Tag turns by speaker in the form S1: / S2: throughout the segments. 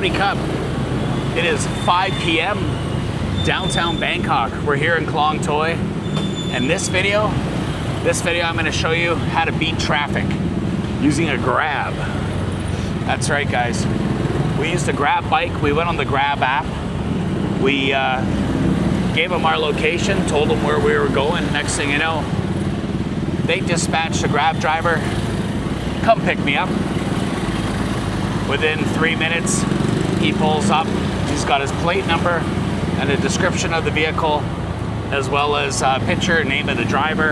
S1: Howdy Cup. It is 5 p.m. downtown Bangkok. We're here in Klong Toy. And this video I'm going to show you how to beat traffic using a Grab. That's right, guys. We used a Grab bike. We went on the grabapp. We gave them our location, told them where we were going. Next thing you know, they dispatched a Grab driver, come pick me up. Within 3 minutes, he pulls up. He's got his plate number and a description of the vehicle, as well as a picture, name of the driver.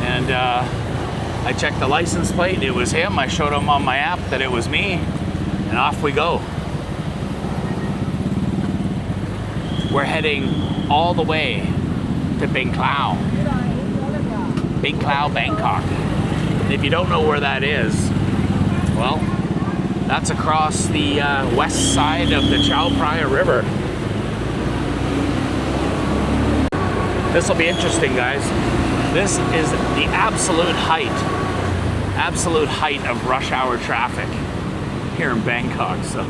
S1: And I checked the license plate. It was him. I showed him on my app that it was me, and off we go. We're heading all the way to Bangkok, Bangkok. And if you don't know where that is, well, that's across the west side of the Chao Phraya River. This will be interesting, guys. This is the absolute height of rush hour traffic here in Bangkok. So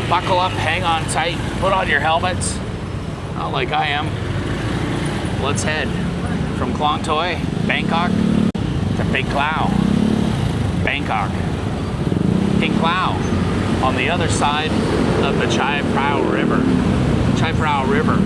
S1: buckle up, hang on tight, put on your helmets, not like I am. Let's head from Klong Toy, Bangkok, to Bangkok, Bangkok. King Clow on the other side of the Chai Phraya River. Chai Phraya River.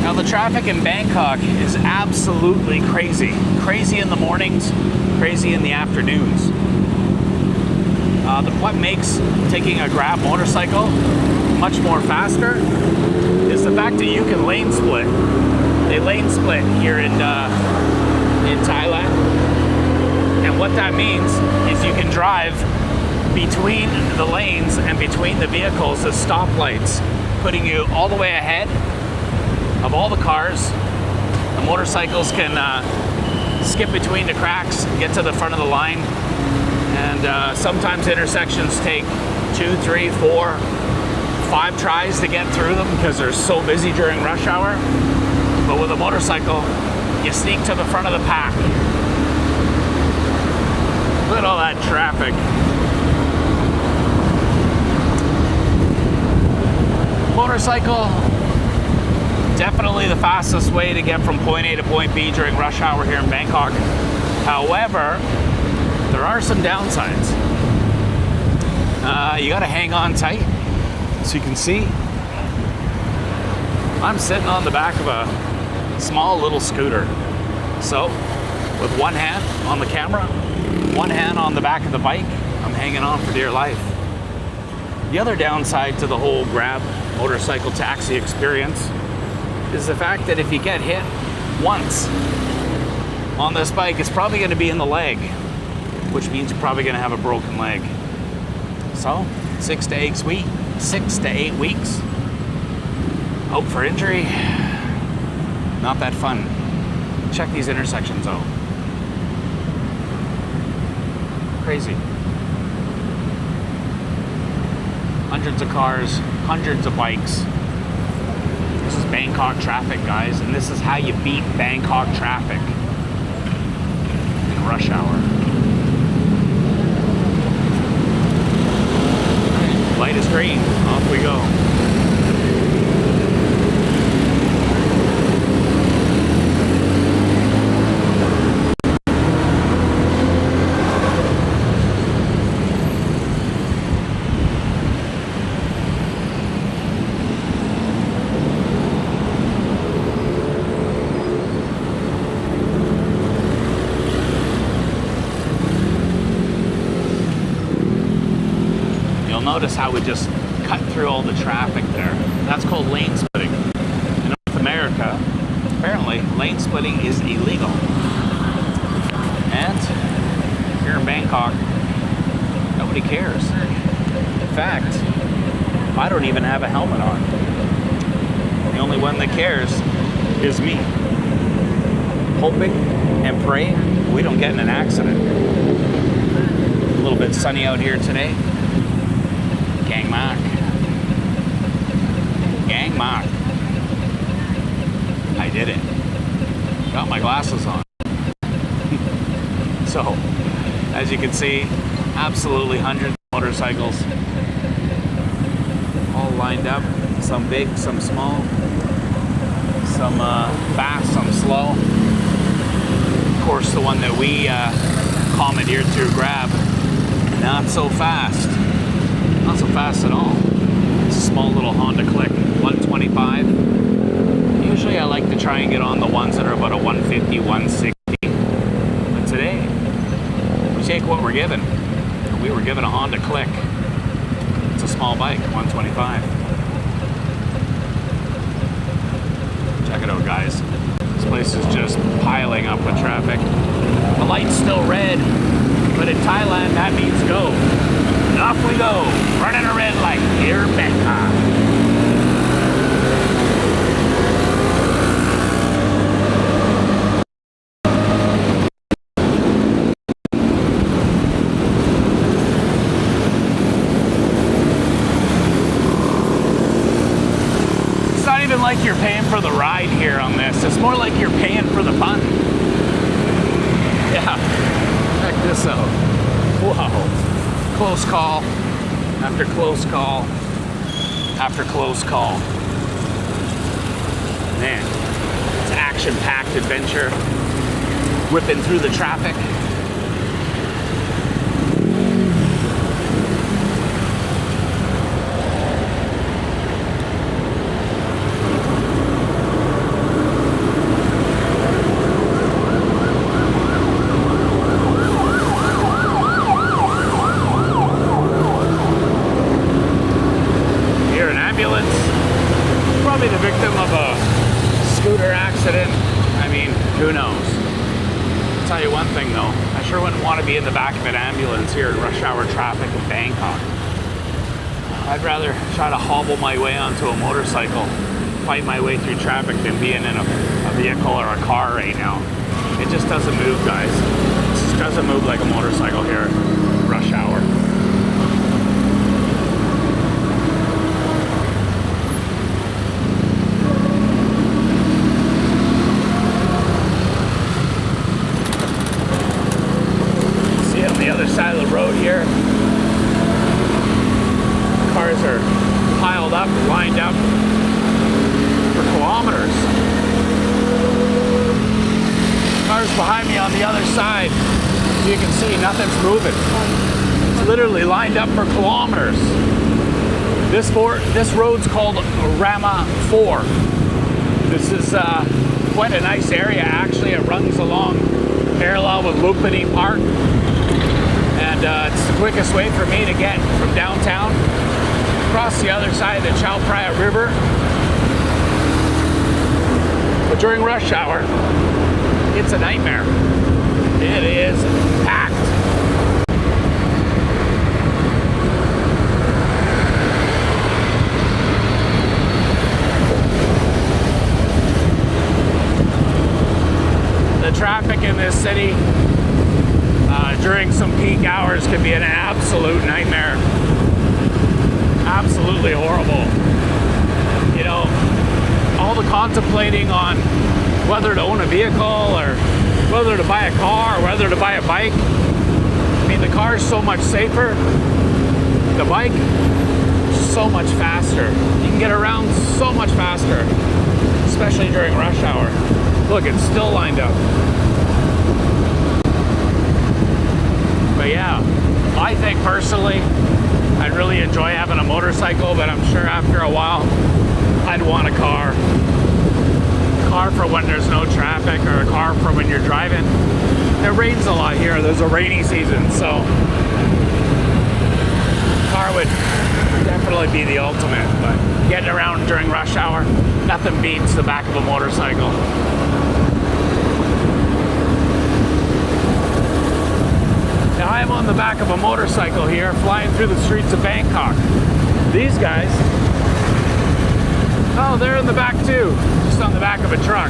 S1: Now the traffic in Bangkok is absolutely crazy. Crazy in the mornings, crazy in the afternoons. What makes taking a Grab motorcycle much more faster is the fact that you can lane split. They lane split here in Thailand. And what that means is you can drive between the lanes and between the vehicles as stoplights, putting you all the way ahead of all the cars. The motorcycles can skip between the cracks, get to the front of the line. And sometimes intersections take 2, 3, 4, 5 tries to get through them because they're so busy during rush hour. But with a motorcycle, you sneak to the front of the pack. Look at all that traffic. Motorcycle, definitely the fastest way to get from point A to point B during rush hour here in Bangkok. However, there are some downsides. You gotta hang on tight. So you can see, I'm sitting on the back of a small little scooter. So with one hand on the camera, one hand on the back of the bike, I'm hanging on for dear life. The other downside to the whole Grab motorcycle taxi experience is the fact that if you get hit once on this bike, it's probably gonna be in the leg, which means you're probably gonna have a broken leg. So 6 to 8 weeks out for injury, not that fun. Check these intersections out. Crazy. Hundreds of cars, hundreds of bikes. This is Bangkok traffic, guys, and this is how you beat Bangkok traffic in rush hour. Light is green, off we go. Notice how we just cut through all the traffic there. That's called lane splitting. In North America, apparently lane splitting is illegal. And here in Bangkok, nobody cares. In fact, I don't even have a helmet on. The only one that cares is me. Hoping and praying we don't get in an accident. A little bit sunny out here today. Gang mark. Gang mark. I did it. Got my glasses on. So, as you can see, absolutely hundreds of motorcycles. All lined up. Some big, some small. Some fast, some slow. Of course, the one that we commandeered through Grab, not so fast. Not so fast at all. It's a small little Honda Click, 125. Usually I like to try and get on the ones that are about a 150, 160. But today, we take what we're given. We were given a Honda Click. It's a small bike, 125. Check it out, guys. This place is just piling up with traffic. The light's still red, but in Thailand that means go. And off we go, running a red light here in Bangkok. It's not even like you're paying for the ride here on this. It's more like you're paying for the fun. Yeah, check this out. Whoa. Close call, after close call, after close call. Man, it's an action-packed adventure, whipping through the traffic. Probably the victim of a scooter accident. I mean, who knows? I'll tell you one thing though, I sure wouldn't want to be in the back of an ambulance here in rush hour traffic in Bangkok. I'd rather try to hobble my way onto a motorcycle, fight my way through traffic than being in a vehicle or a car right now. It just doesn't move, guys. It just doesn't move like a motorcycle here in rush hour. Side of the road here, cars are piled up, lined up for kilometers. Cars behind me on the other side, you can see nothing's moving. It's literally lined up for kilometers. This road's called Rama 4. This is quite a nice area actually. It runs along parallel with Lupini Park. And it's the quickest way for me to get from downtown across the other side of the Chao Phraya River. But during rush hour, it's a nightmare. It is packed. The traffic in this city during some peak hours can be an absolute nightmare. Absolutely horrible. You know, all the contemplating on whether to own a vehicle or whether to buy a car or whether to buy a bike. I mean, the car is so much safer. The bike, so much faster. You can get around so much faster, especially during rush hour. Look, it's still lined up. But yeah, I think personally, I'd really enjoy having a motorcycle, but I'm sure after a while, I'd want a car. A car for when there's no traffic, or a car for when you're driving. It rains a lot here, there's a rainy season, so a car would definitely be the ultimate, but getting around during rush hour, nothing beats the back of a motorcycle. Now I'm on the back of a motorcycle here, flying through the streets of Bangkok. These guys, oh, they're in the back too, just on the back of a truck.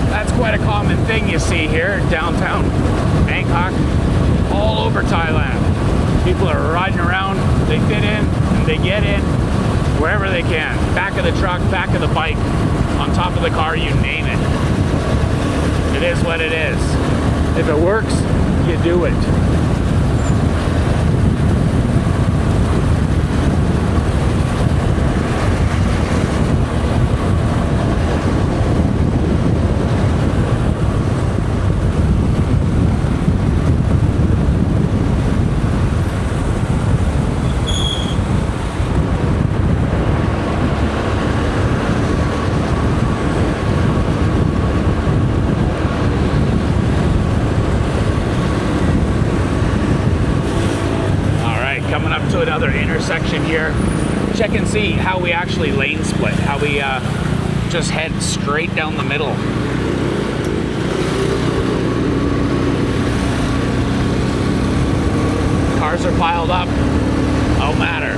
S1: That's quite a common thing you see here in downtown Bangkok, all over Thailand. People are riding around They fit in and they get in wherever they can. Back of the truck, back of the bike, on top of the car, you name it. It is what it is. If it works, you do it. Coming up to another intersection here. Check and see how we actually lane split, how we just head straight down the middle. Cars are piled up, no matter.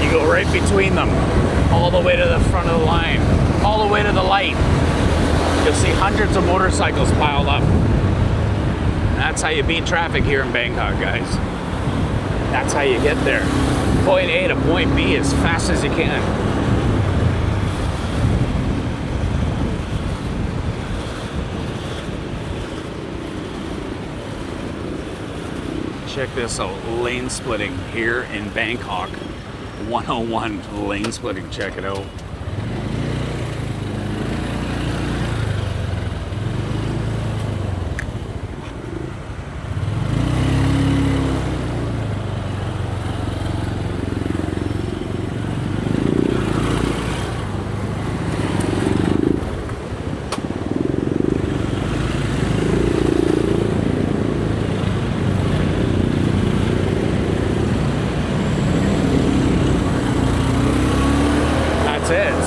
S1: You go right between them, all the way to the front of the line, all the way to the light. You'll see hundreds of motorcycles piled up. That's how you beat traffic here in Bangkok, guys. That's how you get there. Point A to point B as fast as you can. Check this out, lane splitting here in Bangkok. 101 lane splitting, check it out.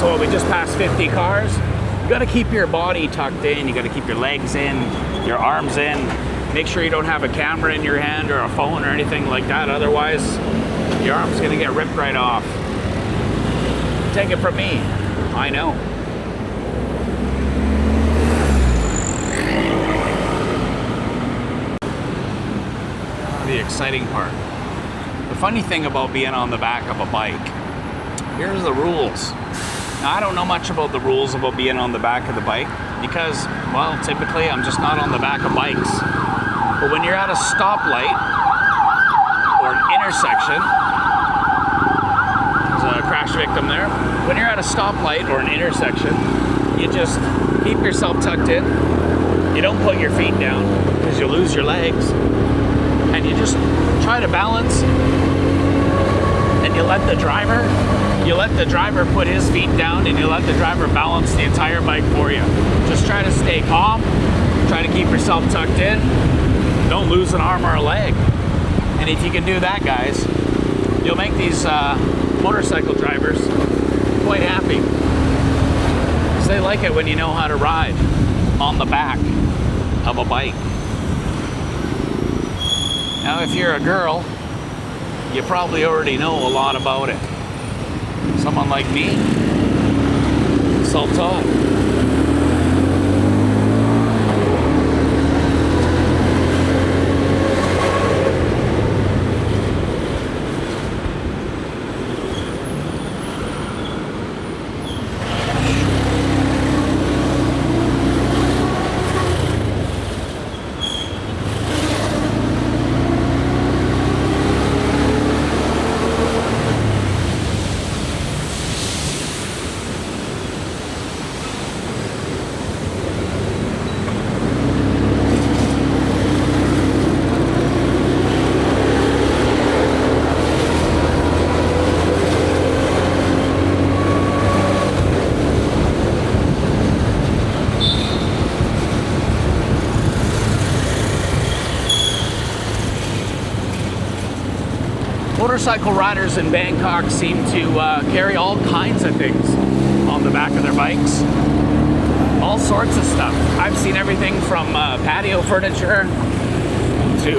S1: So we just passed 50 cars. You got to keep your body tucked in. You got to keep your legs in, your arms in. Make sure you don't have a camera in your hand or a phone or anything like that. Otherwise, your arm's going to get ripped right off. Take it from me. I know. The exciting part. The funny thing about being on the back of a bike, here's the rules. Now, I don't know much about the rules about being on the back of the bike because, well, typically I'm just not on the back of bikes. But when you're at a stoplight or an intersection, there's a crash victim there. When you're at a stoplight or an intersection, you just keep yourself tucked in. You don't put your feet down because you lose your legs. And you just try to balance. And you let the driver put his feet down and you let the driver balance the entire bike for you. Just try to stay calm, try to keep yourself tucked in, don't lose an arm or a leg. And if you can do that, guys, you'll make these motorcycle drivers quite happy. Because they like it when you know how to ride on the back of a bike. Now, if you're a girl, you probably already know a lot about it. Someone like me, self-taught. Motorcycle riders in Bangkok seem to carry all kinds of things on the back of their bikes. All sorts of stuff. I've seen everything from patio furniture to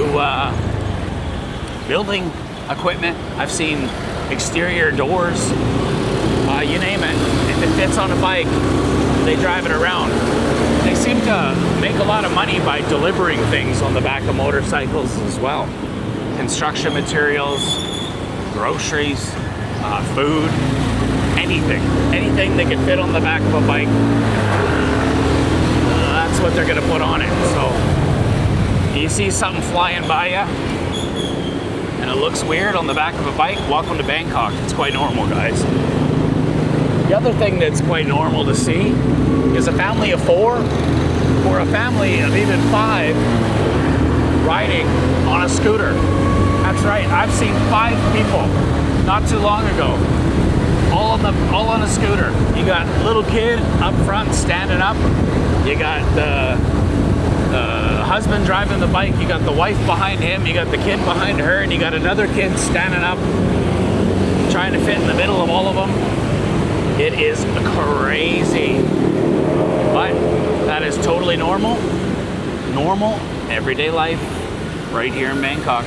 S1: building equipment. I've seen exterior doors. You name it. If it fits on a bike, they drive it around. They seem to make a lot of money by delivering things on the back of motorcycles as well. Construction materials, groceries, food, anything. Anything they can fit on the back of a bike, that's what they're gonna put on it. So you see something flying by you and it looks weird on the back of a bike, welcome to Bangkok. It's quite normal, guys. The other thing that's quite normal to see is a family of 4 or a family of even 5 riding on a scooter. That's right, I've seen 5 people not too long ago, all on a scooter. You got little kid up front standing up, you got the husband driving the bike, you got the wife behind him, you got the kid behind her, and you got another kid standing up trying to fit in the middle of all of them. It is crazy, but that is totally normal everyday life right here in Bangkok.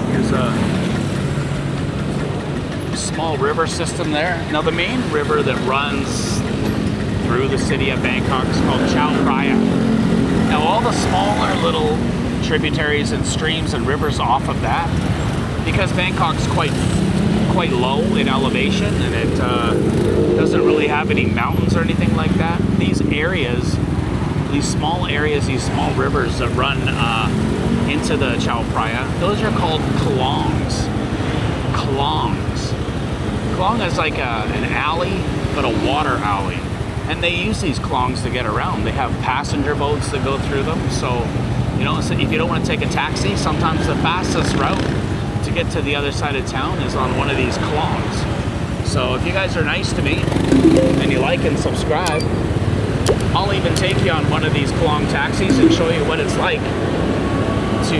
S1: Here's a small river system there. Now the main river that runs through the city of Bangkok is called Chao Phraya. Now all the smaller little tributaries and streams and rivers off of that, because Bangkok's quite low in elevation and it doesn't really have any mountains or anything like that. These areas, these small rivers that run into the Chao Phraya, those are called klongs. Klong is like an alley, but a water alley. And they use these klongs to get around. They have passenger boats that go through them. So, you know, if you don't want to take a taxi, sometimes the fastest route to get to the other side of town is on one of these klongs. So if you guys are nice to me and you like and subscribe, I'll even take you on one of these klong taxis and show you what it's like to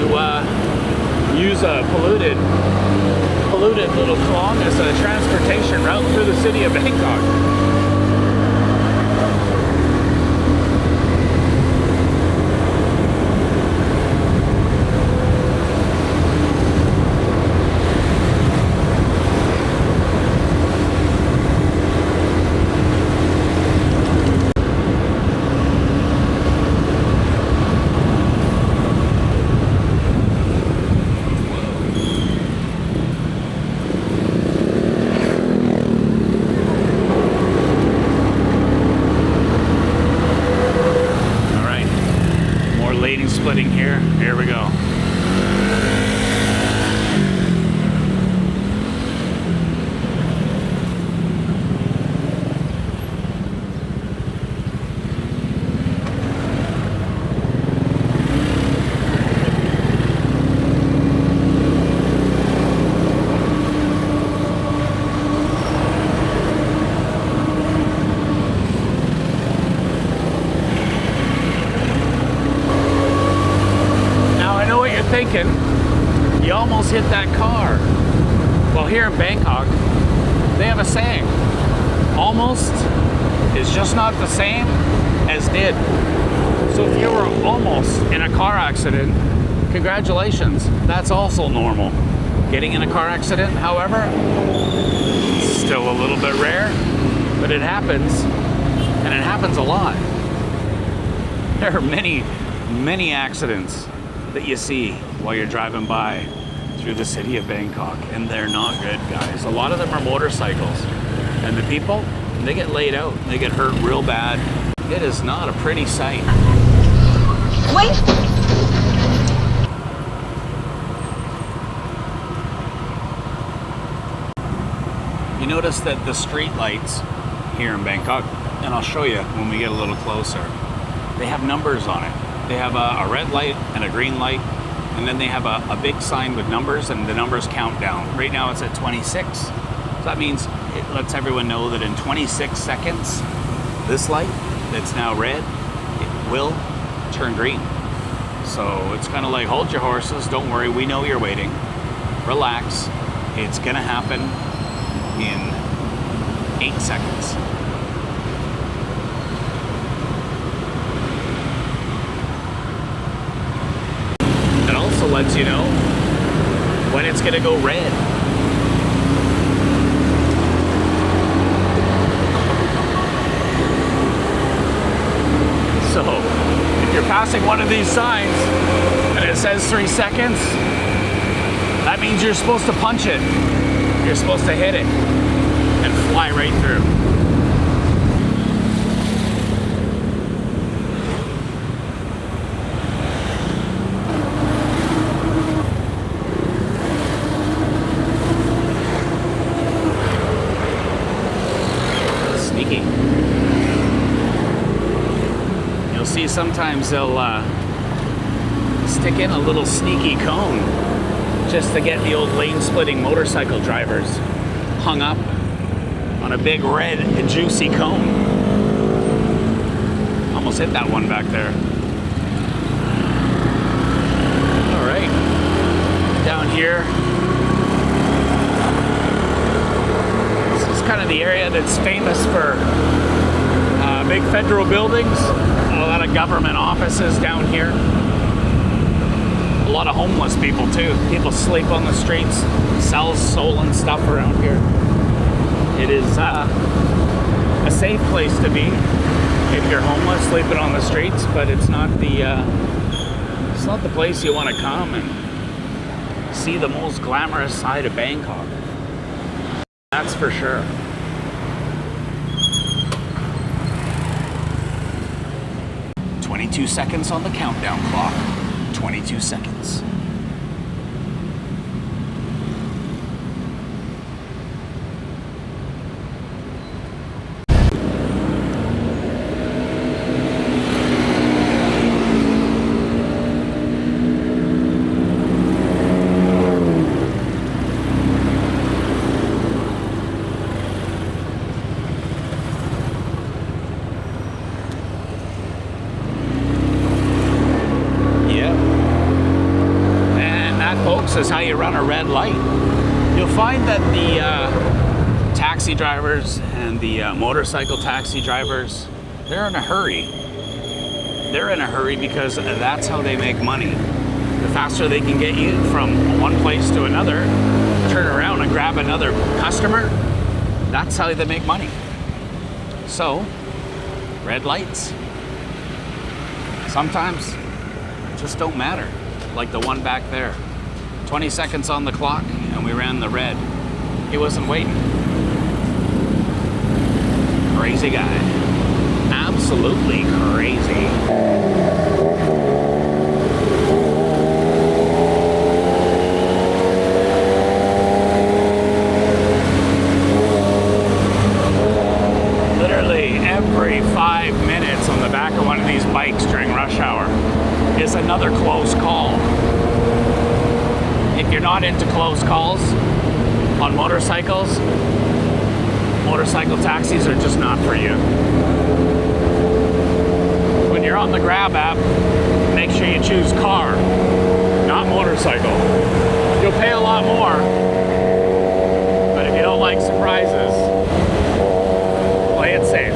S1: use a polluted little klong as a transportation route through the city of Bangkok. Splitting here. Here we go. Thinking you almost hit that car. Well, here in Bangkok they have a saying, almost is just not the same as did. So if you were almost in a car accident, congratulations, that's also normal. Getting in a car accident, however, still a little bit rare, but it happens, and it happens a lot. There are many accidents that you see while you're driving by through the city of Bangkok, and they're not good, guys. A lot of them are motorcycles, and the people, they get laid out, they get hurt real bad. It is not a pretty sight. Wait. You notice that the street lights here in Bangkok, and I'll show you when we get a little closer, they have numbers on it. They have a red light and a green light, and then they have a big sign with numbers, and the numbers count down. Right now it's at 26. So that means it lets everyone know that in 26 seconds, this light that's now red, it will turn green. So it's kind of like, hold your horses, don't worry, we know you're waiting. Relax, it's gonna happen in 8 seconds. Lets you know when it's gonna go red. So if you're passing one of these signs and it says 3 seconds, that means you're supposed to punch it. You're supposed to hit it and fly right through. Sneaky. You'll see sometimes they'll stick in a little sneaky cone just to get the old lane-splitting motorcycle drivers hung up on a big red juicy cone. Almost hit that one back there. All right, down here. This is kind of the area that's famous for big federal buildings, a lot of government offices down here. A lot of homeless people too. People sleep on the streets, sell stolen stuff around here. It is a safe place to be if you're homeless, sleeping on the streets, but it's not the place you want to come and see the most glamorous side of Bangkok. That's for sure. "22 seconds on the countdown clock. 22 seconds. Is how you run a red light. You'll find that the taxi drivers and the motorcycle taxi drivers, they're in a hurry. They're in a hurry because that's how they make money. The faster they can get you from one place to another, turn around and grab another customer, that's how they make money. So, red lights sometimes just don't matter, like the one back there. 20 seconds on the clock and we ran the red. He wasn't waiting. Crazy guy. Absolutely crazy. Literally every 5 minutes on the back of one of these bikes during rush hour is another close call. If you're not into close calls on motorcycles, motorcycle taxis are just not for you. When you're on the grabapp, make sure you choose car, not motorcycle. You'll pay a lot more, but if you don't like surprises, play it safe.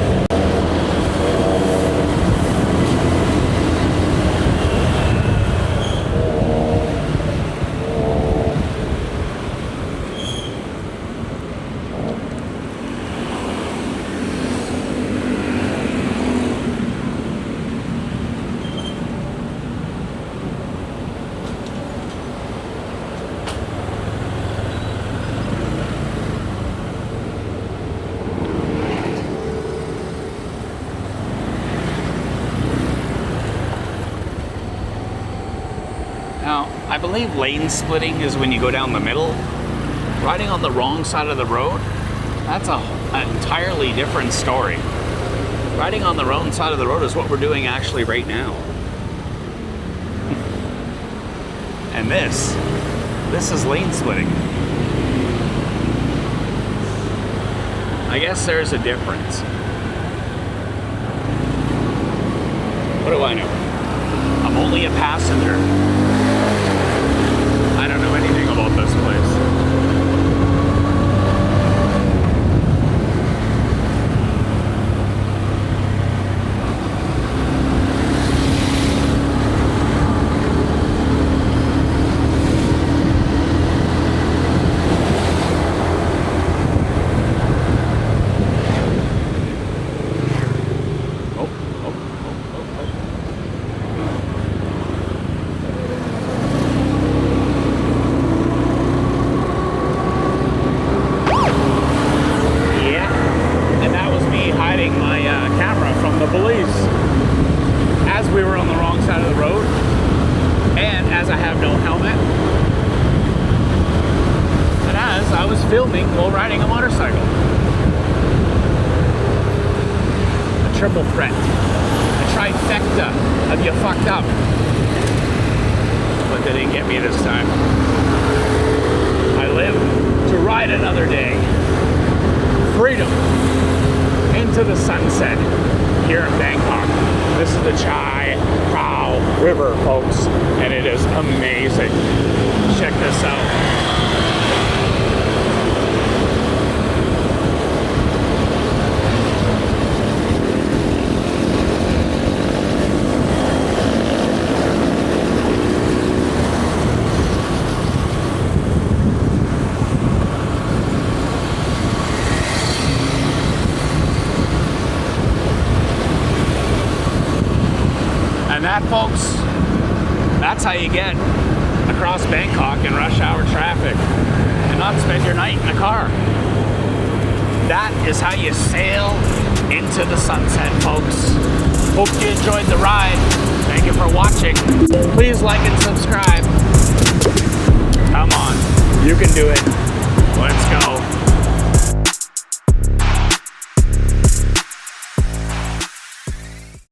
S1: Now, I believe lane splitting is when you go down the middle. Riding on the wrong side of the road, that's an entirely different story. Riding on the wrong side of the road is what we're doing actually right now. And this is lane splitting. I guess there's a difference. What do I know? I'm only a passenger. I don't know anything about this place. filming while riding a motorcycle. A triple threat. A trifecta of you fucked up. But they didn't get me this time. I live to ride another day. Freedom into the sunset here in Bangkok. This is the Chai Prao River, folks, and it is amazing. Check this out. And that, folks, that's how you get across Bangkok in rush hour traffic and not spend your night in a car. That is how you sail into the sunset, folks. Hope you enjoyed the ride. Thank you for watching. Please like and subscribe. Come on, you can do it. Let's go.